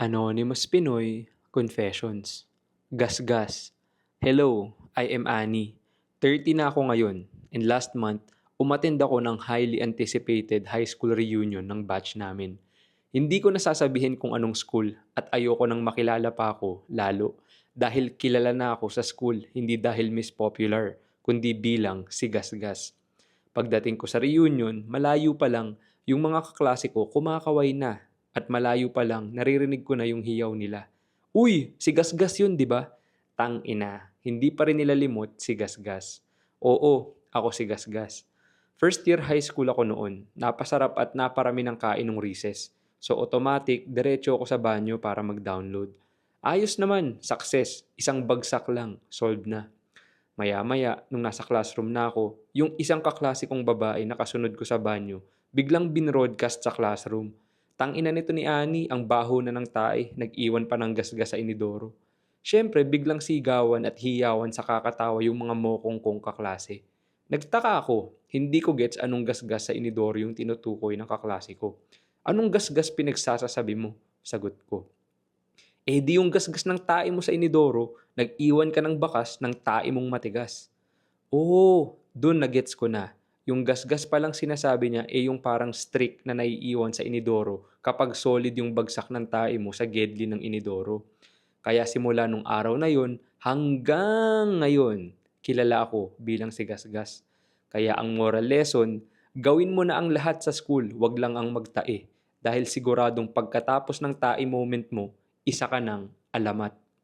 Anonymous Pinoy Confessions. Gasgas. Hello, I am Annie. 30 na ako ngayon, and last month, umattend ako ng highly anticipated high school reunion ng batch namin. Hindi ko nasasabihin kung anong school at ayoko nang makilala pa ako lalo dahil kilala na ako sa school hindi dahil Miss Popular kundi bilang si Gasgas. Pagdating ko sa reunion, malayo pa lang yung mga kaklase ko kumakaway na at malayo pa lang naririnig ko na yung hiyaw nila. Uy, si Gasgas yun, di ba? Tang ina, hindi pa rin nila limot si Gasgas. Oo, ako si Gasgas. First year high school ako noon. Napasarap at naparami ng kain ng recess. So automatic, diretso ako sa banyo para mag-download. Ayos naman, success. Isang bagsak lang, solved na. Maya-maya, nung nasa classroom na ako, yung isang kaklase kong babae na kasunod ko sa banyo, biglang binroadcast sa classroom. Tangina nito ni Ani, ang baho na ng tae, nag-iwan pa ng gasgas sa inidoro. Siyempre, biglang sigawan at hiyawan sa kakatawa yung mga mokong kong kaklase. Nagtaka ako, hindi ko gets anong gasgas sa inidoro yung tinutukoy ng kaklase ko. Anong gasgas pinagsasasabi mo? Sagot ko. Eh di yung gasgas ng tae mo sa inidoro, nag-iwan ka ng bakas ng tae mong matigas. Oo, dun na-gets ko na. Yung gasgas palang sinasabi niya yung parang streak na naiiwan sa inidoro kapag solid yung bagsak ng tae mo sa gedli ng inidoro. Kaya simula nung araw na yun, hanggang ngayon, kilala ako bilang si Gasgas. Kaya ang moral lesson, gawin mo na ang lahat sa school, wag lang ang magtae. Dahil siguradong pagkatapos ng tae moment mo, isa ka ng alamat.